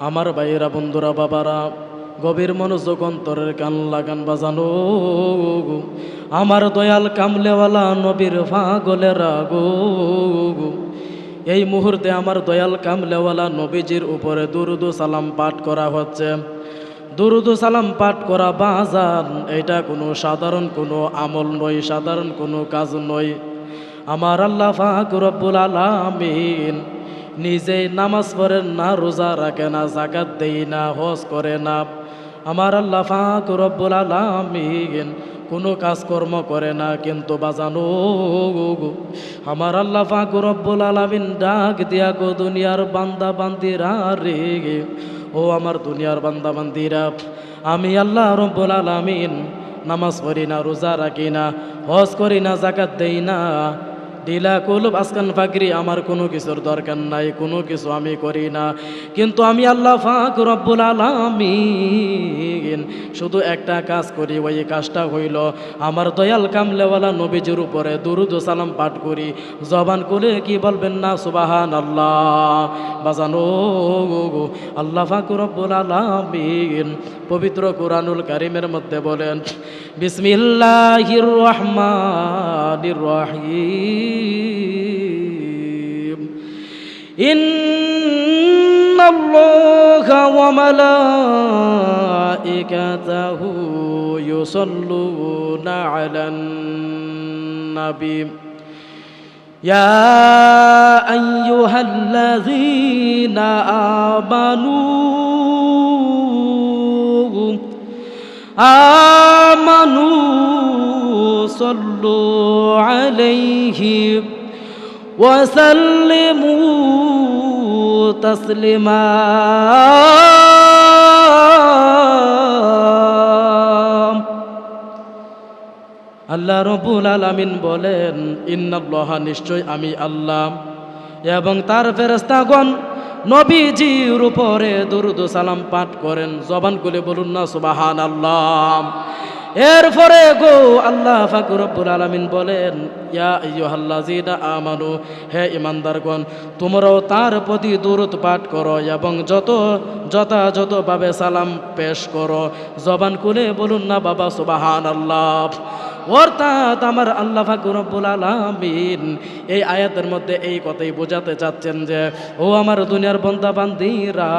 আমার ভাইয়েরা, বন্ধুরা, বাবারা, গভীর মনোযোগ অন্তরের কান লাগান বাজানো। আমার দয়াল কামলেওয়ালা নবীর পাগলেরা গো, এই মুহূর্তে আমার দয়াল কামলেওয়ালা নবীজির উপরে দুরুদ সালাম পাঠ করা হচ্ছে। দুরুদ সালাম পাঠ করা বাজান, এটা কোনো সাধারণ কোনো আমল নয়, সাধারণ কোনো কাজ নয়। আমার আল্লাহ পাক রব্বুল আলামিন নিজেই নামাজ পড়েন না, রোজা রাখে না, যাকাত দেই না, হজ করে না। আমার আল্লাহ পাক রব্বুল আলামিন কোনো কাজকর্ম করে না, কিন্তু বাজানো আমার আল্লাহ পাক রব্বুল আলামিন ডাক দিয়া গো দুনিয়ার বান্দা বান্দিরা রে, ও আমার দুনিয়ার বান্দা বান্দিরা, আমি আল্লাহ রব্বুল আলামিন নামাজ পড়ি না, রোজা রাখি না, হজ করি না, যাকাত দেই না, ডিলা কুলুব আসকান ফাকরি, আমার কোনো কিছুর দরকার নাই, কোনো কিছু আমি করি না, কিন্তু আমি আল্লাহ পাক রব্বুল আলামিন শুধু একটা কাজ করি। ওই কাজটা হইল আমার দয়াল কামলেওয়ালা নবীজির উপরে দুরুদ সালাম পাঠ করি। জবান করে কি বলবেন না সুবহানাল্লাহ? বাজানো আল্লাহ পাক রব্বুল আলামিন পবিত্র কুরআনুল কারীমের মধ্যে বলেন, বিসমিল্লাহির রহমানির রহিম, ইন্নাল্লাহা ওয়া মালাইকাতাহু ইউসাল্লুনা আলান নবী ইয়া আইয়ুহাল্লাযীনা আমানু সাল্লু আলাইহি ওয়া সাল্লিমু তাসলিমা। আল্লাহ রাব্বুল আলামিন বলেন, ইন্নাল্লাহা, নিশ্চয় আমি আল্লাহ এবং তার ফেরেশতাগণ নবীজির উপরে দুরুদ সালাম পাঠ করেন। জবান খুলে বলুন না সুবহানাল্লাহ। এরপরে গো আল্লাহ পাক রব্বুল আলামিন বলেন, ইয়া আইয়ুহাল্লাযীনা আমানু, হে ঈমানদারগণ, তোমরাও তার প্রতি দুরূদ পাঠ করো এবং যথাযথভাবে সালাম পেশ করো। জবান খুলে বলুন না বাবা সুবহানাল্লাহ। অর্থাৎ আমার আল্লাহ পাক রব্বুল আলামিন এই আয়াতের মধ্যে এই কথাই বোঝাতে চাচ্ছেন যে, ও আমার দুনিয়ার বান্দা বান্দিরা,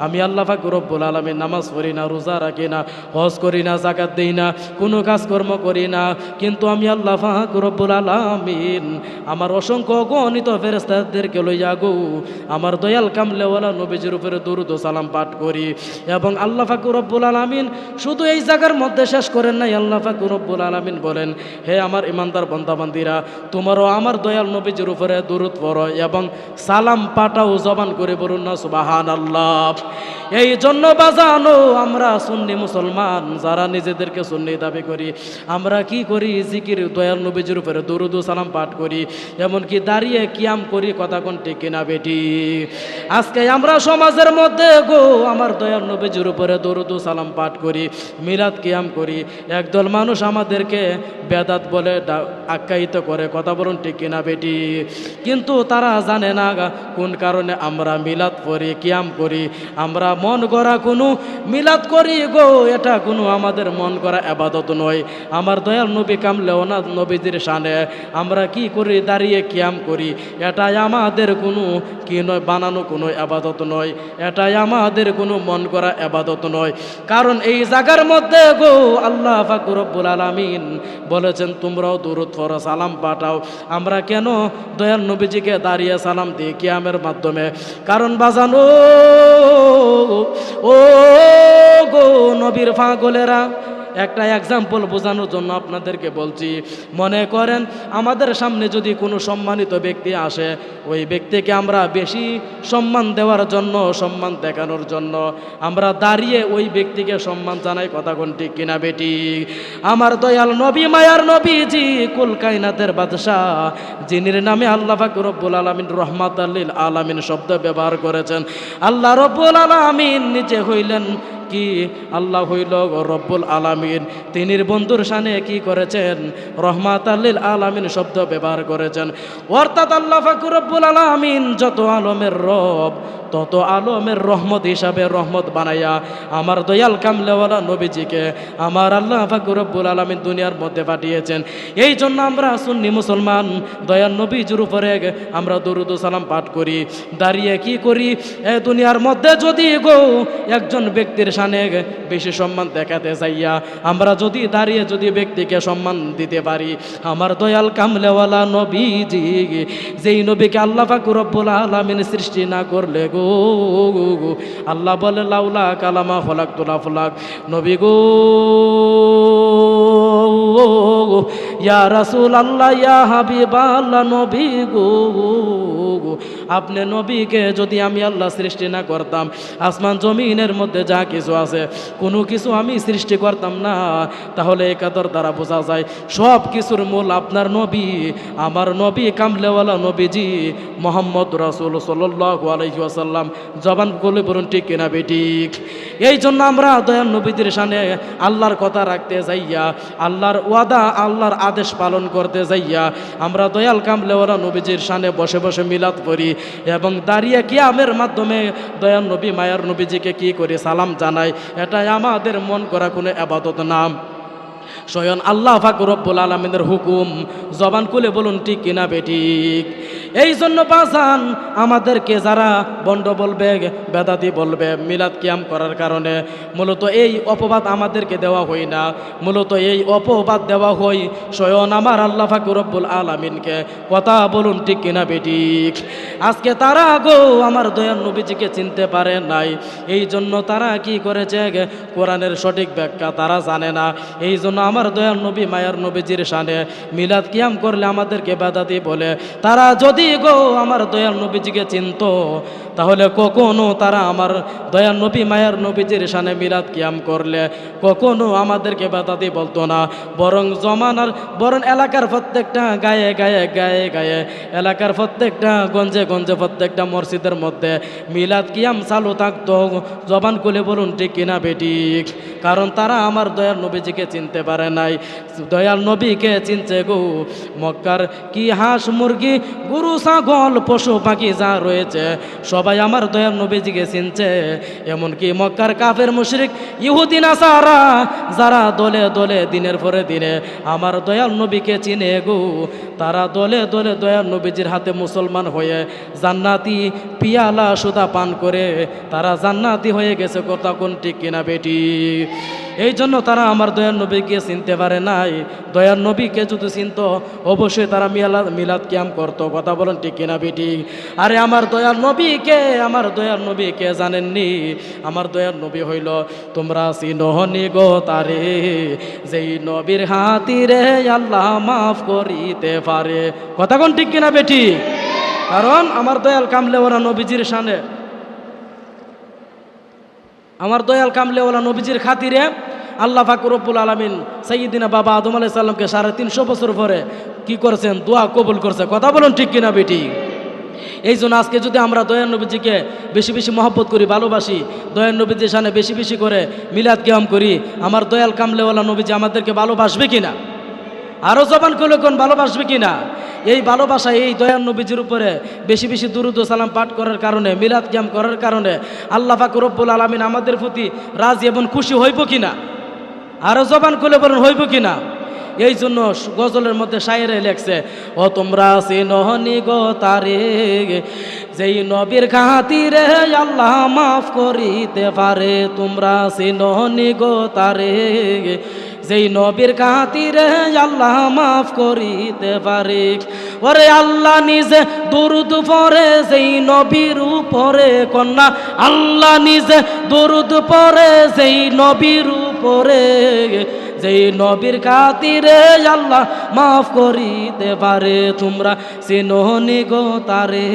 আমি আল্লাহ পাক রব্বুল আলামিন নামাজ পড়ি না, রোজা রাখি না, হজ করি না, যাকাত দেই না, কোনো কাজকর্ম করি না, কিন্তু আমি আল্লাহ পাক রব্বুল আলামিন আমার অসংখ্য গণিত ফেরেশতাদেরকে লইয়া গো আমার দয়াল কামলেওয়ালা নবীজির উপরে দুরূদ সালাম পাঠ করি। এবং আল্লাহ পাক রব্বুল আলামিন শুধু এই জায়গার মধ্যে শেষ করেন নাই। আল্লাহ পাক রব্বুল আলামিন বলেন, হে আমার ইমানদার বান্দা বান্দিরা, তোমরাও আমার দয়াল নবীজির উপরে দুরূদ পড়ো এবং সালাম পাঠাও। জবান করে বলুন না সুবহানাল্লাহ। এই জন্য বাজানো আমরা সুন্নি মুসলমান যারা নিজেদেরকে সুন্নি দাবি করি, আমরা কি করি? জিকির, দয়াল নবীজির উপরে দুরূদ সালাম পাঠ করি, এমনকি দাঁড়িয়ে কিয়াম করি। কথা কোন ঠিক কিনা বেটি? আজকে আমরা সমাজের মধ্যে গো আমার দয়াল নবীজির উপরে দুরূদ সালাম পাঠ করি, মিলাদ কিয়াম করি। একদল মানুষ আমাদেরকে বেদাত বলে আখ্যায়িত করে। কথা বলুন ঠিক কিনা বেটি? কিন্তু তারা জানে না কোন কারণে আমরা মিলাদ পড়ি, কিয়াম করি। আমরা মন গড়া কোনো মিলাদ করি গো, এটা কোনো আমাদের মন গড়া ইবাদত নয়। আমার দয়াল নবী কামলেওয়ালা নবীজির শানে আমরা কি করি? দাঁড়িয়ে কিয়াম করি। এটাই আমাদের কোনো কি নয়, বানানো কোনো ইবাদত নয়, এটাই আমাদের কোনো মন গড়া ইবাদত নয়। কারণ এই জায়গার মধ্যে গো আল্লাহ পাক রব্বুল আলামিন বলেছেন, তোমরাও দুরূদ পড়ো, সালাম পাঠাও। আমরা কেন দয়াল নবীজিকে দাঁড়িয়ে সালাম দিই কিয়ামের মাধ্যমে? কারণ বাজানো ও গো নবীর পাগলেরা, একটা এক্সাম্পল বোঝানোর জন্য আপনাদেরকে বলছি। মনে করেন আমাদের সামনে যদি কোনো সম্মানিত ব্যক্তি আসে, ওই ব্যক্তিকে আমরা বেশি সম্মান দেওয়ার জন্য, সম্মান দেখানোর জন্য আমরা দাঁড়িয়ে ওই ব্যক্তিকে সম্মান জানাই। কথা কোন ঠিক কিনা বেটি? আমার দয়াল নবী, মায়ার নবীজি, কুল কায়নাতের বাদশাহ, যিনির নামে আল্লাহ পাক রব্বুল আলামিন রহমাতাল লিল আলামিন শব্দ ব্যবহার করেছেন। আল্লাহ রব্বুল আলামিন নিজে হইলেন কি? আল্লাহ হইল রব্বুল আলামিন। তিনির বন্ধুর শানে কি করেছেন? রহমাতাল লিল আলামিন শব্দ ব্যবহার করেছেন। অর্থাৎ আল্লাহ পাক রব্বুল আলামিন যত আলমের রব, তত আলমের রহমত হিসাবে রহমত বানাইয়া আমার দয়াল কামলেওয়ালা নবীজিকে আমার আল্লাহ পাক রব্বুল আলামিন দুনিয়ার মধ্যে পাঠিয়েছেন। এই জন্য আমরা সুন্নি মুসলমান দয়াল নবীজির উপরে আমরা দরুদ ও সালাম পাঠ করি। দাঁড়িয়ে কি করি? এ দুনিয়ার মধ্যে যদি গো একজন ব্যক্তির শানে বেশি সম্মান দেখাতে চাইয়া আমরা যদি দাঁড়িয়ে যদি ব্যক্তিকে সম্মান দিতে পারি, আমার দয়াল কামলেওয়ালা নবীজি, যেই নবীকে আল্লাহ পাক রব্বুল আলামিন সৃষ্টি না করলে গো আল্লাহ বলে লাউলা কালামা খলাকতুল আফলাক, নবী গো ইয়া রাসূল আল্লাহ ইয়া হাবিব আল্লাহ, নবী গো আপনি নবীকে যদি আমি আল্লাহ সৃষ্টি না করতাম, আসমান জমিনের মধ্যে যা কিছু আছে কোনো কিছু আমি সৃষ্টি করতাম না। তাহলে এই কথার দ্বারা বোঝা যায় সব কিছুর মূল আপনার নবী, আমার নবী কামলেওয়ালা নবীজি মোহাম্মদ রাসূল সাল্লাল্লাহু আলাইহি ওয়াসাল্লাম। জবান বলে বলুন ঠিক কিনা বেঠিক? এই জন্য আমরা দয়াল নবীদের শানে আল্লাহর কথা রাখতে যাইয়া, আল্লাহর ওয়াদা আল্লাহর আদেশ পালন করতে যাইয়া আমরা দয়াল কামলেওয়ালা নবীজির শানে বসে বসে মিলাদ করি এবং দাঁড়িয়ে কিয়ামের মাধ্যমে দয়াল নবী মায়ার নবীজিকে কি করে সালাম জানাই। এটাই আমাদের মন করা কোনো ইবাদত না, স্বয়ং আল্লাহ পাক রব্বুল আলামিনের হুকুম। জবান খুলে বলুন ঠিক কিনা বেঠিক? এই জন্য বাজান আমাদেরকে যারা বন্ড বলবে, বেদাতি বলবে মিলাদ কিয়াম করার কারণে, মূলত এই অপবাদ আমাদেরকে দেওয়া হয় না, মূলত এই অপবাদ দেওয়া হয় স্বয়ং আমার আল্লাহ পাক রব্বুল আলামিনকে। কথা বলুন ঠিক কিনা বেঠিক? আজকে তারা গো আমার দয়াল নবীজিকে চিনতে পারে নাই, এই জন্য তারা কি করেছে? কোরআনের সঠিক ব্যাখ্যা তারা জানে না। এই জন্য আমার দয়াল নবী মায়ার নবীজির শানে মিলাদ কিয়াম করলে আমাদেরকে বেদাতি বলে। তারা যদি গো আমার দয়াল নবীজিকে চিনত, তাহলে কখনো তারা আমার দয়াল নবী মায়ার নবীজির শানে মিলাদ কিয়াম করলে কখনো আমাদেরকে বেদাতি বলতো না। বরং জমানার বরং এলাকার প্রত্যেকটা গায়ে গায়ে গায়ে গায়ে, এলাকার প্রত্যেকটা গঞ্জে গঞ্জে, প্রত্যেকটা মসজিদের মধ্যে মিলাদ কিয়াম চালু থাকতো। জবান খুলে বলুন ঠিক কিনা বেঠিক? কারণ তারা আমার দয়াল নবীজিকে চিনতে পারে নাই, দয়াল নবীকে চিনছে গো মক্কার কি হাঁস মুরগি গরু ছাগল পশু পাখি যা রয়েছে সবাই আমার দয়াল নবীজিকে চিনছে। এমনকি মক্কার কাফের মুশরিক ইহুদি নাসারা যারা দলে দলে দিনের পরে দিনে আমার দয়াল নবীকে চিনে গো, তারা দলে দলে দয়াল নবীজির হাতে মুসলমান হয়ে জান্নাতি পিয়ালা সুদা পান করে তারা জান্নাতি হয়ে গেছে। কথা কোন ঠিক কিনা বেটি? এই জন্য তারা আমার দয়াল নবীকে চিনতে পারে নাই। দয়াল নবীকে যদি চিনত অবশ্যই তারা মিলাদ কিয়াম করতো। কথা বলেন ঠিক কিনা বেটি? আরে আমার দয়াল নবীকে জানেননি? আমার দয়াল নবী হইল তোমরা চিনহনি গো তারে, যেই নবীর হাতিরে আল্লাহ মাফ করিতে পারে। কথা কোন ঠিক কিনা বেটি? কারণ আমার দয়াল কামলেওয়ালা নবীজির শানে, আমার দয়াল কামলেওয়ালা নবীজির খাতিরে আল্লাহ পাক রব্বুল আলামিন সাইয়্যিদিনা বাবা আদম আলাইহিস সালামকে 350 বছর পরে কি করছেন? দোয়া কবুল করছে। কথা বলুন ঠিক কিনা বেটি? এই জন্য আজকে যদি আমরা দয়াল নবীজিকে বেশি বেশি মহব্বত করি, ভালোবাসি, দয়াল নবীজির শানে বেশি বেশি করে মিলাদ কিয়াম করি, আমার দয়াল কামলেওয়ালা নবীজি আমাদেরকে ভালোবাসবে কিনা? আরও জবান করলে কোন ভালোবাসবে কিনা? এই ভালোবাসা এই দয়াল নবীজির উপরে বেশি বেশি দুরূদ ও সালাম পাঠ করার কারণে, মিলাদ কিয়াম করার কারণে আল্লাহ পাক রব্বুল আলামিন আমাদের প্রতি রাজি এবং খুশি হইব কিনা? আরও জবান খুলে বলেন হইব কিনা? এই জন্য গজলের মধ্যে শায়েরে লেখছে, ও তোমরা চিনহনি গো তারে, যেই নবীর খাতিরে আল্লাহ মাফ করিতে পারে। তোমরা চিনহনি গো তারে, যেই নবীর খাতিরে আল্লাহ মাফ করিতে পারে। ওরে আল্লাহ নিজে দরুদ পড়ে যেই নবীর উপরে, কন্যা আল্লাহ নিজে দরুদ পড়ে যেই নবীর উপরে, যেই নবীর খাতিরে আল্লাহ মাফ করিতে পারে। তোমরা চিনহনি গো তারে,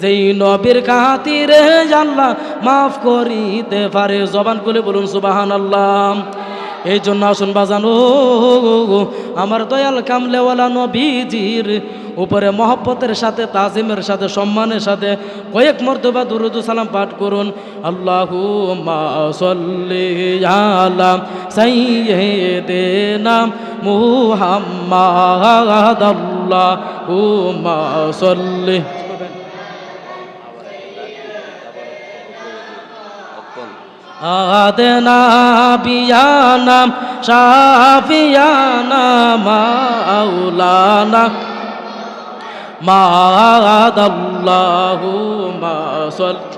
যেই নবীর খাতিরে আল্লাহ মাফ করিতে পারে। জবান খুলে বলুন সুবহানাল্লাহ। এই জন্য আসুন বাজানো আমার দয়াল কামলেওয়ালা নবীজির উপরে মহব্বতের সাথে তাজিমের সাথে সম্মানের সাথে কয়েক মর্তবা দুরূদ সালাম পাঠ করুন। আল্লাহুম্মা সাল্লি আলা সাইয়্যিদিনা মুহাম্মাদ আল্লাহুম্মা সাল্লি আদেনা বিয়ানা শাফিয়ানা মাওলানা মাদাল্লাহুম্মা সাল্লি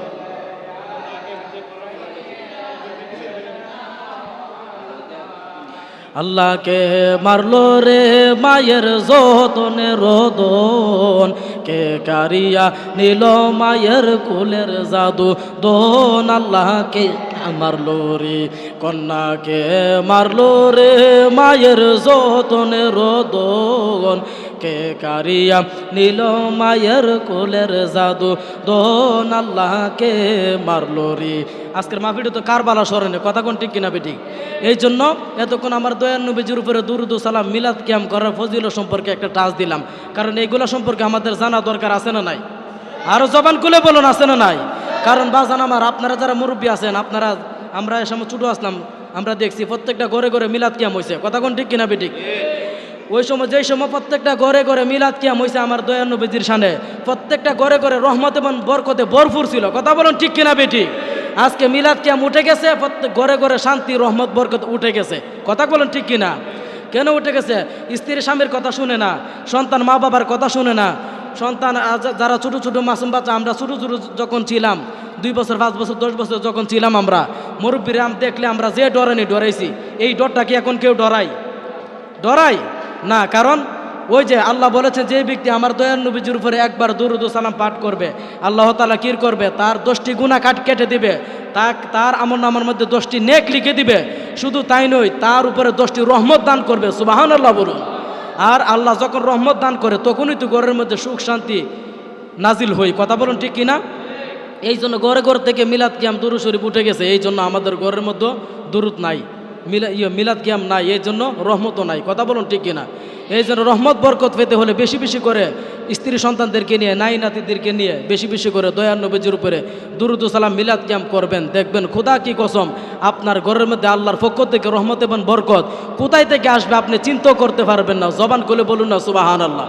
আল্লাহকে মারলো রে মায়ের যতনে রোদন, কে কারিয়া নিল মায়ের কুলের জাদু দোন। আল্লাহকে মারলো রে কন্যাকে মারলো রে মায়ের যতনে রোদন, কে কারিয়া নিল মায়ের কুলের জাদু দোন। আল্লাহকে মারলো রে। আজকের মাহফিলে তো কারবালা স্মরণে কথা কোন ঠিক কিনা বেঠিক? এই জন্য এতক্ষণ আমার দয়ার নবীজির উপরে দুরূদ সালাম মিলাদ কিয়াম করার ফজিলত সম্পর্কে একটা টাচ দিলাম, কারণ এইগুলা সম্পর্কে আমাদের জানা দরকার আছে না নাই? আরো জবান খুলে বলুন আছে না নাই? কারণ বাজান আমার আপনারা যারা মুরব্বী আছেন, আপনারা আমরা এ সময় ছোটো আসলাম, আমরা দেখছি প্রত্যেকটা ঘরে ঘরে মিলাদ কিয়াম হয়েছে, কথা কোন ঠিক কিনা বেঠিক? ওই সময় যেই সময় প্রত্যেকটা ঘরে ঘরে মিলাদ কিয়াম হয়েছে আমার দয়ার নবীজির শানে, প্রত্যেকটা ঘরে ঘরে রহমত এবং বরকতে ভরপুর ছিল, কথা বলুন ঠিক কিনা বেঠিক? আজকে মিলাদ কিয়াম উঠে গেছে, প্রত্যেক ঘরে ঘরে শান্তি রহমত বরকত উঠে গেছে, কথা বলুন ঠিক কিনা? কেন উঠে গেছে? স্ত্রী স্বামীর কথা শুনে না, সন্তান মা বাবার কথা শুনে না, সন্তান যারা ছোটো ছোটো মাসুম বাচ্চা, আমরা ছোটো ছোটো যখন ছিলাম 2 বছর 5 বছর 10 বছর যখন ছিলাম, আমরা মুরব্বীরা দেখলে আমরা যে ডরানি ডরাইছি, এই ডরটা কি এখন কেউ ডরাই না? কারণ ওই যে আল্লাহ বলেছেন যে ব্যক্তি আমার দয়ার নবীজির উপরে একবার দুরূদ সালাম পাঠ করবে, আল্লাহ তাআলা কি করবে? তার 10টি গুনাহ কেটে দিবে, তার আমলনামার মধ্যে 10টি নেক লিখে দিবে। শুধু তাই নয়, তার উপরে 10টি রহমত দান করবে, সুবহানাল্লাহ বলুন। আর আল্লাহ যখন রহমত দান করে তখনই তো ঘরের মধ্যে সুখ শান্তি নাজিল হই, কথা বলুন ঠিক কিনা? এই জন্য ঘরে ঘর থেকে মিলাদ কিয়াম দুরূদ শরীফ উঠে গেছে, এই জন্য আমাদের ঘরের মধ্যে দুরূদ নাই, মিলাদ কিয়াম নাই, এই জন্য রহমতও নাই, কথা বলুন ঠিক কিনা? এই জন্য রহমত বরকত পেতে হলে বেশি বেশি করে স্ত্রী সন্তানদেরকে নিয়ে, নাই নাতিদেরকে নিয়ে বেশি বেশি করে দয়ার নবীজির উপরে দুরূদ সালাম মিলাদ কিয়াম করবেন, দেখবেন খোদা কি কসম আপনার ঘরের মধ্যে আল্লাহর পক্ষ থেকে রহমত এবং বরকত কোথায় থেকে আসবে আপনি চিন্তাও করতে পারবেন না। জবান খুলে বলুন না সুবহানাল্লাহ।